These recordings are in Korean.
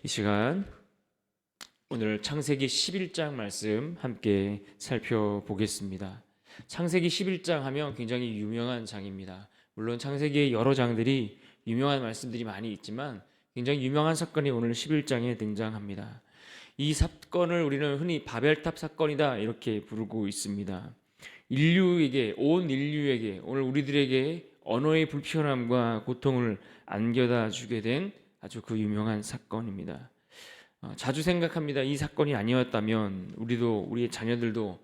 이 시간 오늘 창세기 11장 말씀 함께 살펴보겠습니다. 창세기 11장 하면 굉장히 유명한 장입니다. 물론 창세기의 여러 장들이 유명한 말씀들이 많이 있지만 굉장히 유명한 사건이 오늘 11장에 등장합니다. 이 사건을 우리는 흔히 바벨탑 사건이다 이렇게 부르고 있습니다. 온 인류에게, 오늘 우리들에게 언어의 불편함과 고통을 안겨다 주게 된 아주 그 유명한 사건입니다. 자주 생각합니다. 이 사건이 아니었다면 우리도, 우리의 자녀들도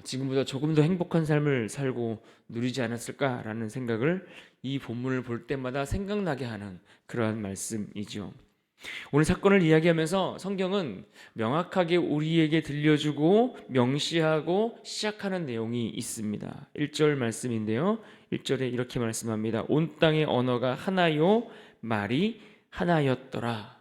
지금보다 조금 더 행복한 삶을 살고 누리지 않았을까라는 생각을 이 본문을 볼 때마다 생각나게 하는 그러한 말씀이죠. 오늘 사건을 이야기하면서 성경은 명확하게 우리에게 들려주고 명시하고 시작하는 내용이 있습니다. 1절 말씀인데요. 1절에 이렇게 말씀합니다. 온 땅의 언어가 하나요, 말이 하나였더라.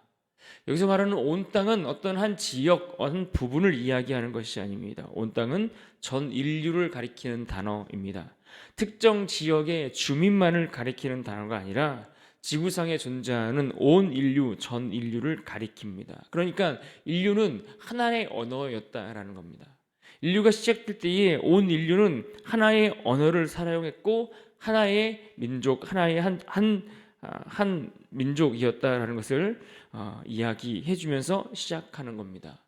여기서 말하는 온 땅은 어떤 한 지역, 한 부분을 이야기하는 것이 아닙니다. 온 땅은 전 인류를 가리키는 단어입니다. 특정 지역의 주민만을 가리키는 단어가 아니라 지구상에 존재하는 온 인류, 전 인류를 가리킵니다. 그러니까 인류는 하나의 언어였다라는 겁니다. 인류가 시작될 때에 온 인류는 하나의 언어를 사용했고 하나의 민족, 하나의 한 민족이었다라는 것을 이야기해 주면서 시작하는 겁니다.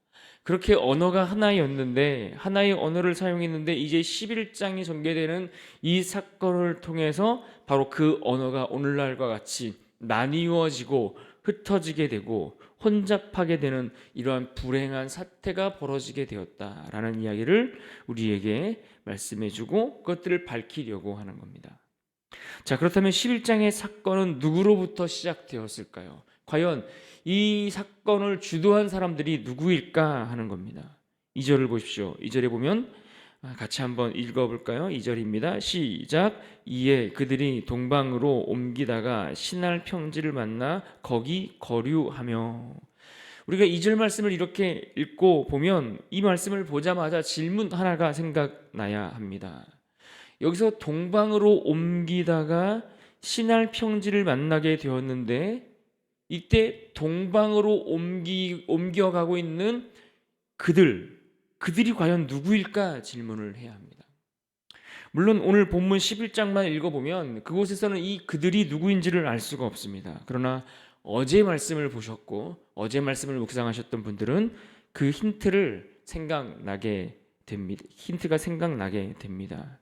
그렇게 언어가 하나였는데, 하나의 언어를 사용했는데 이제 11장이 전개되는 이 사건을 통해서 바로 그 언어가 오늘날과 같이 나뉘어지고 흩어지게 되고 혼잡하게 되는 이러한 불행한 사태가 벌어지게 되었다라는 이야기를 우리에게 말씀해 주고 그것들을 밝히려고 하는 겁니다. 자, 그렇다면 11장의 사건은 누구로부터 시작되었을까요? 과연 이 사건을 주도한 사람들이 누구일까 하는 겁니다. 2절을 보십시오. 2절에 보면 같이 한번 읽어볼까요? 2절입니다. 시작. 이에 그들이 동방으로 옮기다가 신할 평지를 만나 거기 거류하며. 우리가 2절 말씀을 이렇게 읽고 보면 이 말씀을 보자마자 질문 하나가 생각나야 합니다. 여기서 동방으로 옮기다가 신할 평지를 만나게 되었는데 이때 동방으로 옮겨가고 있는 그들이 과연 누구일까 질문을 해야 합니다. 물론 오늘 본문 11장만 읽어보면 그곳에서는 이 그들이 누구인지를 알 수가 없습니다. 그러나 어제 말씀을 보셨고 어제 말씀을 묵상하셨던 분들은 그 힌트가 생각나게 됩니다.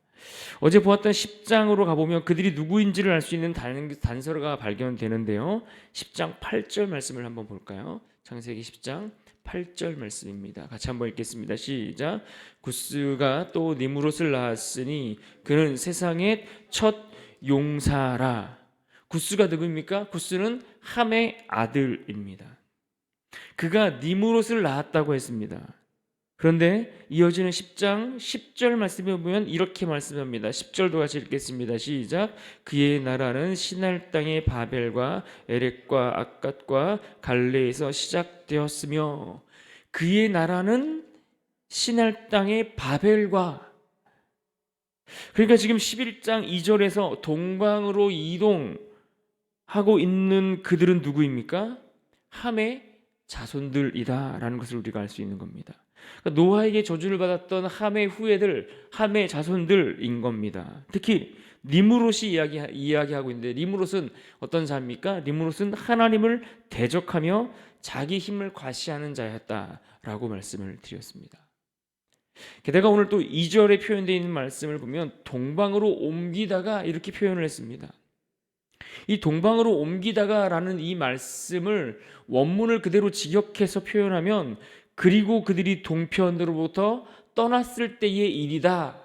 어제 보았던 10장으로 가보면 그들이 누구인지를 알 수 있는 단서가 발견되는데요. 10장 8절 말씀을 한번 볼까요? 창세기 10장 8절 말씀입니다. 같이 한번 읽겠습니다. 시작. 구스가 또 니므롯을 낳았으니 그는 세상의 첫 용사라. 구스가 누구입니까? 구스는 함의 아들입니다. 그가 니므롯을 낳았다고 했습니다. 그런데 이어지는 10장 10절 말씀에 보면 이렇게 말씀합니다. 10절도 같이 읽겠습니다. 시작. 그의 나라는 시날 땅의 바벨과 에렉과 악갓과 갈레에서 시작되었으며. 그의 나라는 시날 땅의 바벨과, 그러니까 지금 11장 2절에서 동방으로 이동하고 있는 그들은 누구입니까? 함의 자손들이다라는 것을 우리가 알 수 있는 겁니다. 그러니까 노아에게 저주를 받았던 함의 후예들, 함의 자손들인 겁니다. 특히 니므롯이 이야기하고 있는데 니므롯은 어떤 자입니까? 니므롯은 하나님을 대적하며 자기 힘을 과시하는 자였다라고 말씀을 드렸습니다. 게다가 오늘 또 2절에 표현되어 있는 말씀을 보면 동방으로 옮기다가 이렇게 표현을 했습니다. 이 동방으로 옮기다가라는 이 말씀을 원문을 그대로 직역해서 표현하면 그리고 그들이 동편으로부터 떠났을 때의 일이다.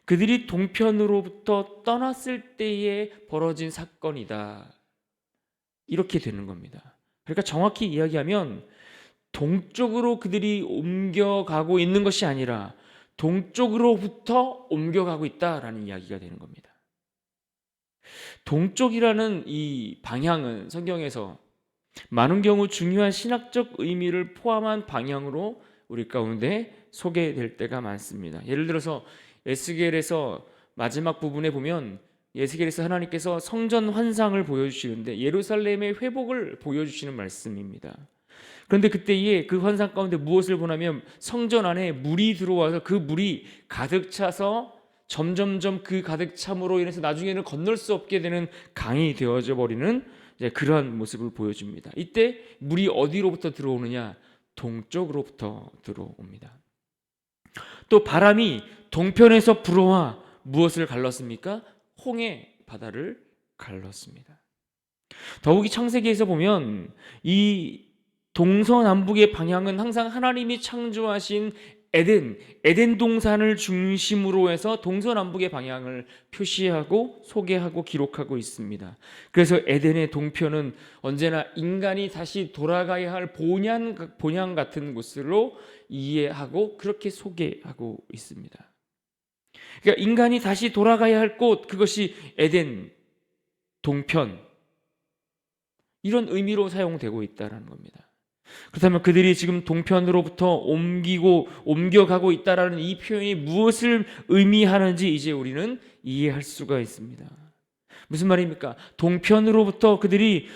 그들이 동편으로부터 떠났을 때에 벌어진 사건이다. 이렇게 되는 겁니다. 그러니까 정확히 이야기하면 동쪽으로 그들이 옮겨가고 있는 것이 아니라 동쪽으로부터 옮겨가고 있다라는 이야기가 되는 겁니다. 동쪽이라는 이 방향은 성경에서 많은 경우 중요한 신학적 의미를 포함한 방향으로 우리 가운데 소개될 때가 많습니다. 예를 들어서 에스겔에서 마지막 부분에 보면 에스겔에서 하나님께서 성전 환상을 보여주시는데 예루살렘의 회복을 보여주시는 말씀입니다. 그런데 그때에 그 환상 가운데 무엇을 보냐면 성전 안에 물이 들어와서 그 물이 가득 차서 점점점 그 가득 참으로 인해서 나중에는 건널 수 없게 되는 강이 되어져 버리는 그러한 모습을 보여줍니다. 이때 물이 어디로부터 들어오느냐? 동쪽으로부터 들어옵니다. 또 바람이 동편에서 불어와 무엇을 갈랐습니까? 홍해 바다를 갈랐습니다. 더욱이 창세기에서 보면 이 동서남북의 방향은 항상 하나님이 창조하신 에덴 동산을 중심으로 해서 동서남북의 방향을 표시하고 소개하고 기록하고 있습니다. 그래서 에덴의 동편은 언제나 인간이 다시 돌아가야 할 본향 같은 곳으로 이해하고 그렇게 소개하고 있습니다. 그러니까 인간이 다시 돌아가야 할 곳, 그것이 에덴 동편, 이런 의미로 사용되고 있다는 겁니다. 그렇다면 그들이 지금 동편으로부터 옮겨가고 있다라는 이 표현이 무엇을 의미하는지 이제 우리는 이해할 수가 있습니다. 무슨 말입니까? 동편으로부터 그들이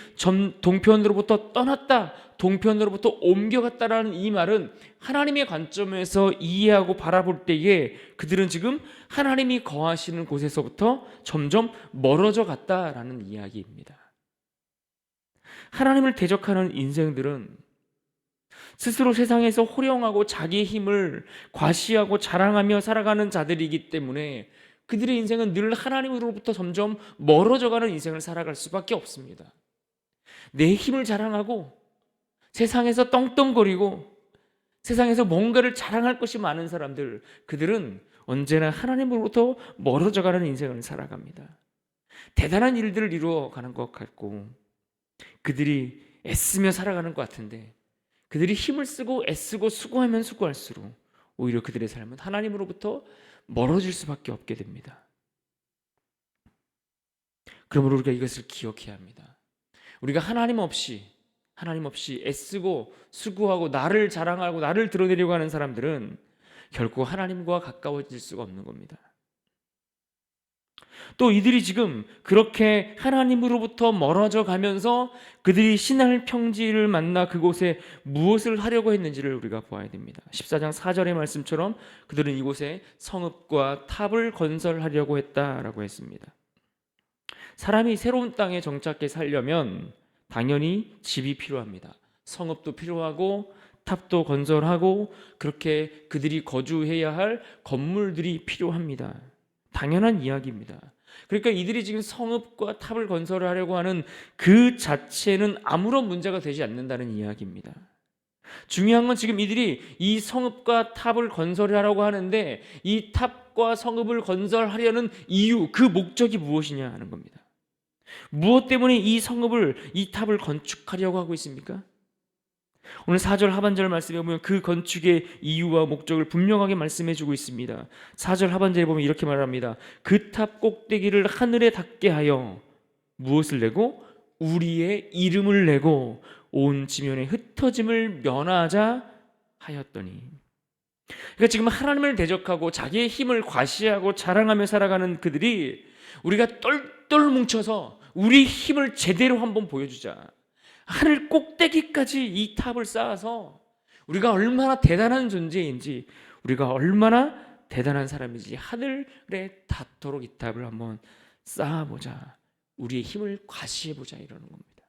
동편으로부터 떠났다, 동편으로부터 옮겨갔다라는 이 말은 하나님의 관점에서 이해하고 바라볼 때에 그들은 지금 하나님이 거하시는 곳에서부터 점점 멀어져 갔다라는 이야기입니다. 하나님을 대적하는 인생들은 스스로 세상에서 호령하고 자기의 힘을 과시하고 자랑하며 살아가는 자들이기 때문에 그들의 인생은 늘 하나님으로부터 점점 멀어져가는 인생을 살아갈 수밖에 없습니다. 내 힘을 자랑하고 세상에서 떵떵거리고 세상에서 뭔가를 자랑할 것이 많은 사람들, 그들은 언제나 하나님으로부터 멀어져가는 인생을 살아갑니다. 대단한 일들을 이루어가는 것 같고 그들이 애쓰며 살아가는 것 같은데 그들이 힘을 쓰고 애쓰고 수고하면 수고할수록 오히려 그들의 삶은 하나님으로부터 멀어질 수밖에 없게 됩니다. 그러므로 우리가 이것을 기억해야 합니다. 우리가 하나님 없이 애쓰고 수고하고 나를 자랑하고 나를 드러내려고 하는 사람들은 결코 하나님과 가까워질 수가 없는 겁니다. 또 이들이 지금 그렇게 하나님으로부터 멀어져 가면서 그들이 신할 평지를 만나 그곳에 무엇을 하려고 했는지를 우리가 보아야 됩니다. 14장 4절의 말씀처럼 그들은 이곳에 성읍과 탑을 건설하려고 했다라고 했습니다. 사람이 새로운 땅에 정착해 살려면 당연히 집이 필요합니다. 성읍도 필요하고 탑도 건설하고 그렇게 그들이 거주해야 할 건물들이 필요합니다. 당연한 이야기입니다. 그러니까 이들이 지금 성읍과 탑을 건설하려고 하는 그 자체는 아무런 문제가 되지 않는다는 이야기입니다. 중요한 건 지금 이들이 이 성읍과 탑을 건설하려고 하는데 이 탑과 성읍을 건설하려는 이유, 그 목적이 무엇이냐 하는 겁니다. 무엇 때문에 이 성읍을, 이 탑을 건축하려고 하고 있습니까? 오늘 4절 하반절 말씀에 보면 그 건축의 이유와 목적을 분명하게 말씀해 주고 있습니다. 4절 하반절에 보면 이렇게 말합니다. 그 탑 꼭대기를 하늘에 닿게 하여 무엇을 내고? 우리의 이름을 내고 온 지면의 흩어짐을 면하자 하였더니. 그러니까 지금 하나님을 대적하고 자기의 힘을 과시하고 자랑하며 살아가는 그들이 우리가 똘똘 뭉쳐서 우리 힘을 제대로 한번 보여주자, 하늘 꼭대기까지 이 탑을 쌓아서 우리가 얼마나 대단한 존재인지, 우리가 얼마나 대단한 사람인지 하늘에 닿도록 이 탑을 한번 쌓아보자, 우리의 힘을 과시해보자, 이러는 겁니다.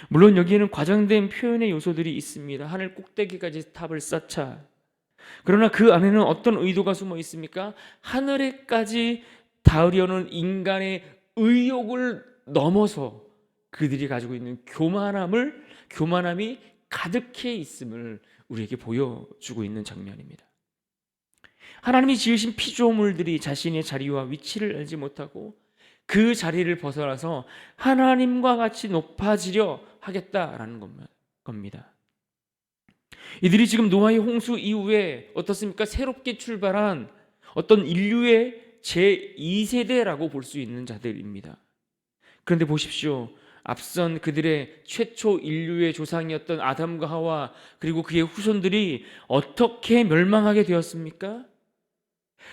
물론 여기에는 과장된 표현의 요소들이 있습니다. 하늘 꼭대기까지 탑을 쌓자. 그러나 그 안에는 어떤 의도가 숨어 있습니까? 하늘에까지 닿으려는 인간의 의욕을 넘어서 그들이 가지고 있는 교만함이 가득해 있음을 우리에게 보여주고 있는 장면입니다. 하나님이 지으신 피조물들이 자신의 자리와 위치를 알지 못하고 그 자리를 벗어나서 하나님과 같이 높아지려 하겠다라는 겁니다. 이들이 지금 노아의 홍수 이후에 어떻습니까? 새롭게 출발한 어떤 인류의 제2세대라고 볼 수 있는 자들입니다. 그런데 보십시오. 앞선 그들의 최초 인류의 조상이었던 아담과 하와 그리고 그의 후손들이 어떻게 멸망하게 되었습니까?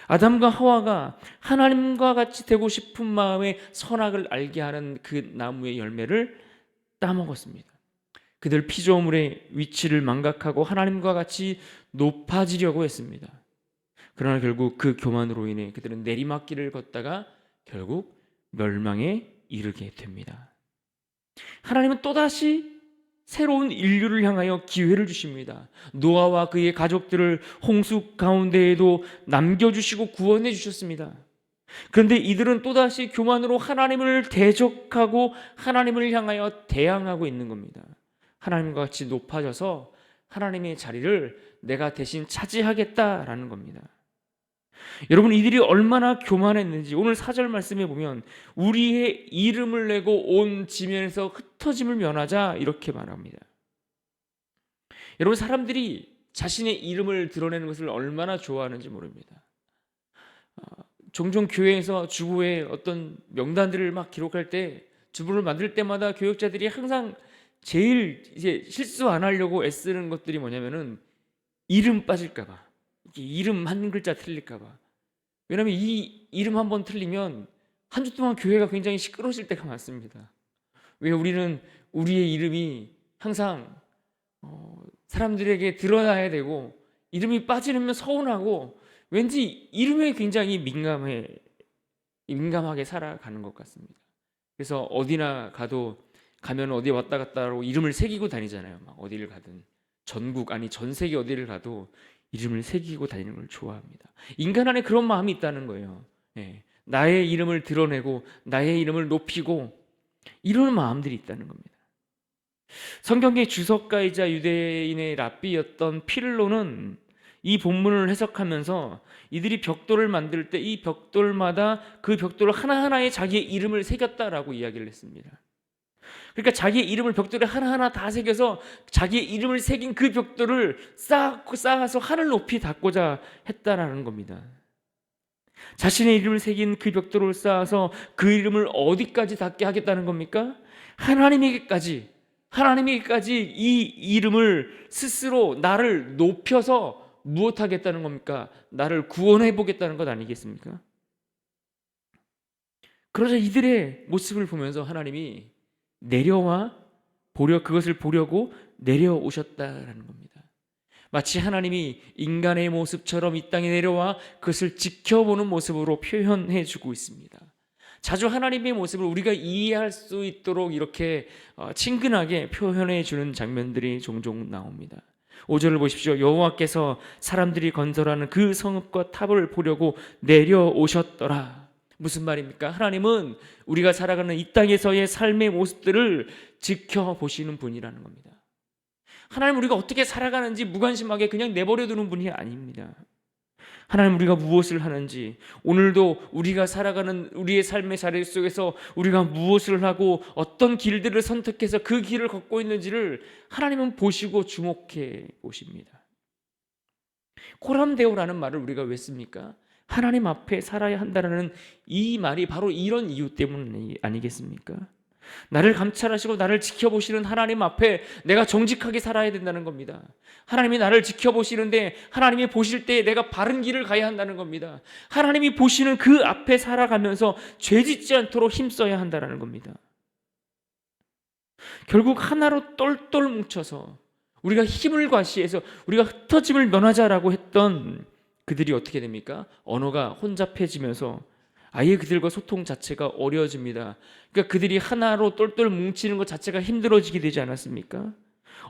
아담과 하와가 하나님과 같이 되고 싶은 마음에 선악을 알게 하는 그 나무의 열매를 따먹었습니다. 그들 피조물의 위치를 망각하고 하나님과 같이 높아지려고 했습니다. 그러나 결국 그 교만으로 인해 그들은 내리막길을 걷다가 결국 멸망에 이르게 됩니다. 하나님은 또다시 새로운 인류를 향하여 기회를 주십니다. 노아와 그의 가족들을 홍수 가운데에도 남겨주시고 구원해 주셨습니다. 그런데 이들은 또다시 교만으로 하나님을 대적하고 하나님을 향하여 대항하고 있는 겁니다. 하나님과 같이 높아져서 하나님의 자리를 내가 대신 차지하겠다라는 겁니다. 여러분, 이들이 얼마나 교만했는지 오늘 4절 말씀에 보면 우리의 이름을 내고 온 지면에서 흩어짐을 면하자 이렇게 말합니다. 여러분, 사람들이 자신의 이름을 드러내는 것을 얼마나 좋아하는지 모릅니다. 종종 교회에서 주보에 어떤 명단들을 막 기록할 때, 주보를 만들 때마다 교역자들이 항상 제일 이제 실수 안 하려고 애쓰는 것들이 뭐냐면은 이름 빠질까봐, 이름 한 글자 틀릴까봐. 왜냐하면 이 이름 한번 틀리면 한 주 동안 교회가 굉장히 시끄러워질 때가 많습니다. 왜 우리는 우리의 이름이 항상 사람들에게 드러나야 되고 이름이 빠지면 서운하고 왠지 이름에 굉장히 민감하게 살아가는 것 같습니다. 그래서 어디나 가면 어디 왔다 갔다 하고 이름을 새기고 다니잖아요. 막 어디를 가든 전국 아니 전 세계 어디를 가도 이름을 새기고 다니는 걸 좋아합니다. 인간 안에 그런 마음이 있다는 거예요. 나의 이름을 드러내고 나의 이름을 높이고 이런 마음들이 있다는 겁니다. 성경의 주석가이자 유대인의 랍비였던 필로는 이 본문을 해석하면서 이들이 벽돌을 만들 때 이 벽돌마다 그 벽돌 하나하나에 자기의 이름을 새겼다라고 이야기를 했습니다. 그러니까 자기의 이름을 벽돌에 하나하나 다 새겨서 자기의 이름을 새긴 그 벽돌을 쌓아서 하늘 높이 닫고자 했다라는 겁니다. 자신의 이름을 새긴 그 벽돌을 쌓아서 그 이름을 어디까지 닿게 하겠다는 겁니까? 하나님에게까지 이 이름을 스스로 나를 높여서 무엇하겠다는 겁니까? 나를 구원해 보겠다는 것 아니겠습니까? 그러자 이들의 모습을 보면서 하나님이 그것을 보려고 내려오셨다라는 겁니다. 마치 하나님이 인간의 모습처럼 이 땅에 내려와 그것을 지켜보는 모습으로 표현해 주고 있습니다. 자주 하나님의 모습을 우리가 이해할 수 있도록 이렇게 친근하게 표현해 주는 장면들이 종종 나옵니다. 5절을 보십시오. 여호와께서 사람들이 건설하는 그 성읍과 탑을 보려고 내려오셨더라. 무슨 말입니까? 하나님은 우리가 살아가는 이 땅에서의 삶의 모습들을 지켜보시는 분이라는 겁니다. 하나님 우리가 어떻게 살아가는지 무관심하게 그냥 내버려 두는 분이 아닙니다. 하나님 우리가 무엇을 하는지, 오늘도 우리가 살아가는 우리의 삶의 자리 속에서 우리가 무엇을 하고 어떤 길들을 선택해서 그 길을 걷고 있는지를 하나님은 보시고 주목해 보십니다. 코람데오라는 말을 우리가 왜 씁니까? 하나님 앞에 살아야 한다는 이 말이 바로 이런 이유 때문 아니겠습니까? 나를 감찰하시고 나를 지켜보시는 하나님 앞에 내가 정직하게 살아야 된다는 겁니다. 하나님이 나를 지켜보시는데 하나님이 보실 때 내가 바른 길을 가야 한다는 겁니다. 하나님이 보시는 그 앞에 살아가면서 죄짓지 않도록 힘써야 한다는 겁니다. 결국 하나로 똘똘 뭉쳐서 우리가 힘을 과시해서 우리가 흩어짐을 면하자라고 했던 그들이 어떻게 됩니까? 언어가 혼잡해지면서 아예 그들과 소통 자체가 어려워집니다. 그러니까 그들이 하나로 똘똘 뭉치는 것 자체가 힘들어지게 되지 않았습니까?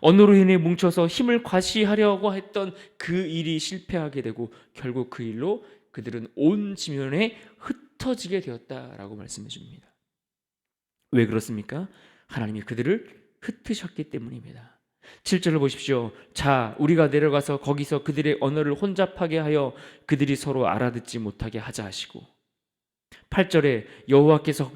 언어로 인해 뭉쳐서 힘을 과시하려고 했던 그 일이 실패하게 되고 결국 그 일로 그들은 온 지면에 흩어지게 되었다라고 말씀해 줍니다. 왜 그렇습니까? 하나님이 그들을 흩으셨기 때문입니다. 7절을 보십시오. 자, 우리가 내려가서 거기서 그들의 언어를 혼잡하게 하여 그들이 서로 알아듣지 못하게 하자 하시고, 8절에 여호와께서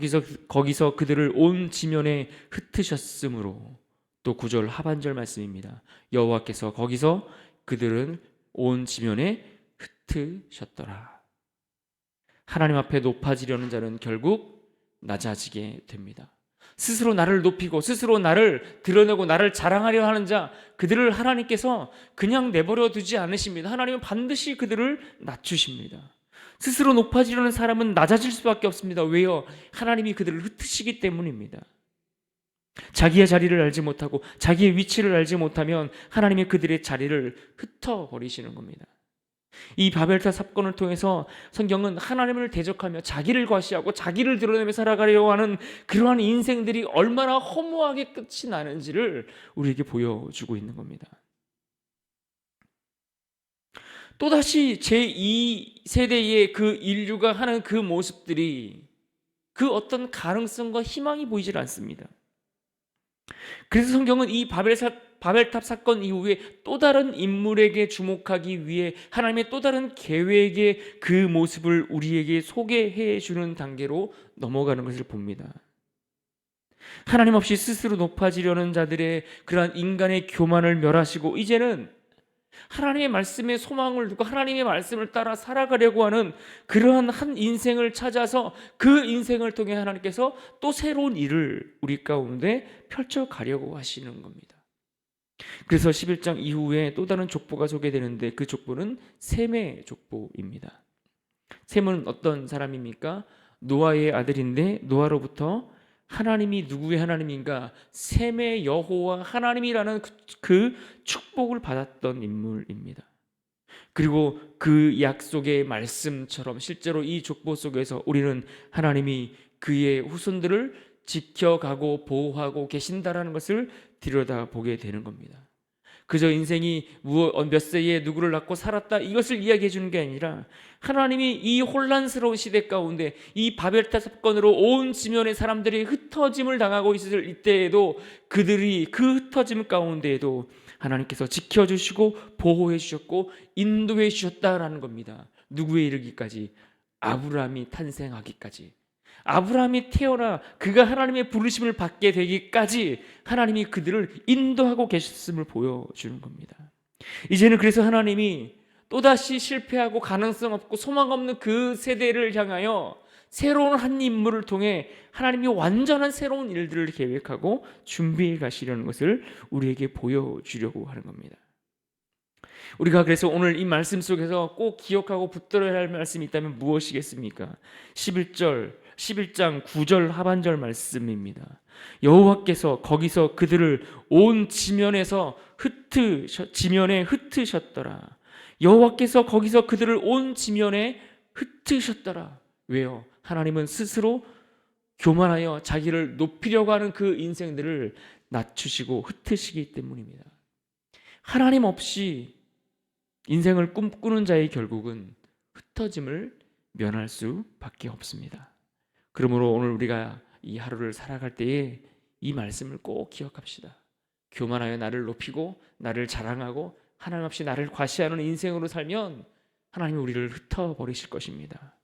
거기서 그들을 온 지면에 흩으셨으므로, 또 9절 하반절 말씀입니다. 여호와께서 거기서 그들은 온 지면에 흩으셨더라. 하나님 앞에 높아지려는 자는 결국 낮아지게 됩니다. 스스로 나를 높이고 스스로 나를 드러내고 나를 자랑하려 하는 자, 그들을 하나님께서 그냥 내버려 두지 않으십니다. 하나님은 반드시 그들을 낮추십니다. 스스로 높아지려는 사람은 낮아질 수밖에 없습니다. 왜요? 하나님이 그들을 흩으시기 때문입니다. 자기의 자리를 알지 못하고 자기의 위치를 알지 못하면 하나님이 그들의 자리를 흩어버리시는 겁니다. 이 바벨탑 사건을 통해서 성경은 하나님을 대적하며 자기를 과시하고 자기를 드러내며 살아가려고 하는 그러한 인생들이 얼마나 허무하게 끝이 나는지를 우리에게 보여주고 있는 겁니다. 또다시 제2세대의 그 인류가 하는 그 모습들이 그 어떤 가능성과 희망이 보이질 않습니다. 그래서 성경은 이 바벨탑 사건 이후에 또 다른 인물에게 주목하기 위해 하나님의 또 다른 계획의 그 모습을 우리에게 소개해 주는 단계로 넘어가는 것을 봅니다. 하나님 없이 스스로 높아지려는 자들의 그러한 인간의 교만을 멸하시고 이제는 하나님의 말씀에 소망을 두고 하나님의 말씀을 따라 살아가려고 하는 그러한 한 인생을 찾아서 그 인생을 통해 하나님께서 또 새로운 일을 우리 가운데 펼쳐가려고 하시는 겁니다. 그래서 11장 이후에 또 다른 족보가 소개되는데 그 족보는 셈의 족보입니다. 셈은 어떤 사람입니까? 노아의 아들인데 노아로부터 하나님이 누구의 하나님인가? 셈의 여호와 하나님이라는 그 축복을 받았던 인물입니다. 그리고 그 약속의 말씀처럼 실제로 이 족보 속에서 우리는 하나님이 그의 후손들을 지켜가고 보호하고 계신다라는 것을 들여다보게 되는 겁니다. 그저 인생이 몇 세에 누구를 낳고 살았다 이것을 이야기해 주는 게 아니라 하나님이 이 혼란스러운 시대 가운데 이 바벨탑 사건으로 온 지면의 사람들이 흩어짐을 당하고 있을 이때에도 그들이 그 흩어짐 가운데에도 하나님께서 지켜주시고 보호해 주셨고 인도해 주셨다라는 겁니다. 누구에 이르기까지? 아브라함이 탄생하기까지. 아브라함이 태어나 그가 하나님의 부르심을 받게 되기까지 하나님이 그들을 인도하고 계셨음을 보여주는 겁니다. 이제는 그래서 하나님이 또다시 실패하고 가능성 없고 소망 없는 그 세대를 향하여 새로운 한 인물을 통해 하나님이 완전한 새로운 일들을 계획하고 준비해 가시려는 것을 우리에게 보여주려고 하는 겁니다. 우리가 그래서 오늘 이 말씀 속에서 꼭 기억하고 붙들어야 할 말씀이 있다면 무엇이겠습니까? 11장 9절 하반절 말씀입니다. 여호와께서 거기서 그들을 온 지면에 흩으셨더라. 여호와께서 거기서 그들을 온 지면에 흩으셨더라. 왜요? 하나님은 스스로 교만하여 자기를 높이려고 하는 그 인생들을 낮추시고 흩으시기 때문입니다. 하나님 없이 인생을 꿈꾸는 자의 결국은 흩어짐을 면할 수밖에 없습니다. 그러므로 오늘 우리가 이 하루를 살아갈 때에 이 말씀을 꼭 기억합시다. 교만하여 나를 높이고 나를 자랑하고 하나님 없이 나를 과시하는 인생으로 살면 하나님이 우리를 흩어버리실 것입니다.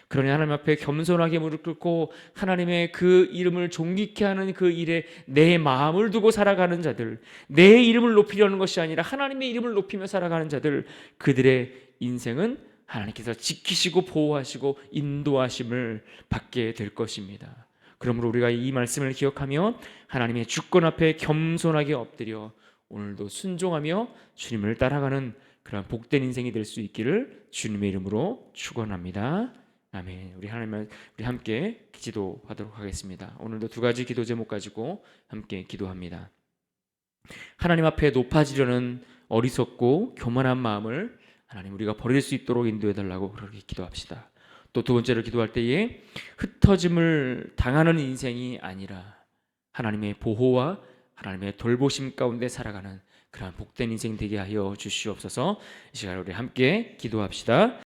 그러니 하나님 앞에 겸손하게 무릎 꿇고 하나님의 그 이름을 존귀케 하는 그 일에 내 마음을 두고 살아가는 자들, 내 이름을 높이려는 것이 아니라 하나님의 이름을 높이며 살아가는 자들, 그들의 인생은 하나님께서 지키시고 보호하시고 인도하심을 받게 될 것입니다. 그러므로 우리가 이 말씀을 기억하며 하나님의 주권 앞에 겸손하게 엎드려 오늘도 순종하며 주님을 따라가는 그런 복된 인생이 될 수 있기를 주님의 이름으로 축원합니다. 아멘. 우리 함께 기도하도록 하겠습니다. 오늘도 두 가지 기도 제목 가지고 함께 기도합니다. 하나님 앞에 높아지려는 어리석고 교만한 마음을 하나님 우리가 버릴 수 있도록 인도해 달라고 그렇게 기도합시다. 또 두 번째로 기도할 때에 흩어짐을 당하는 인생이 아니라 하나님의 보호와 하나님의 돌보심 가운데 살아가는 그러한 복된 인생 되게 하여 주시옵소서. 이 시간 우리 함께 기도합시다.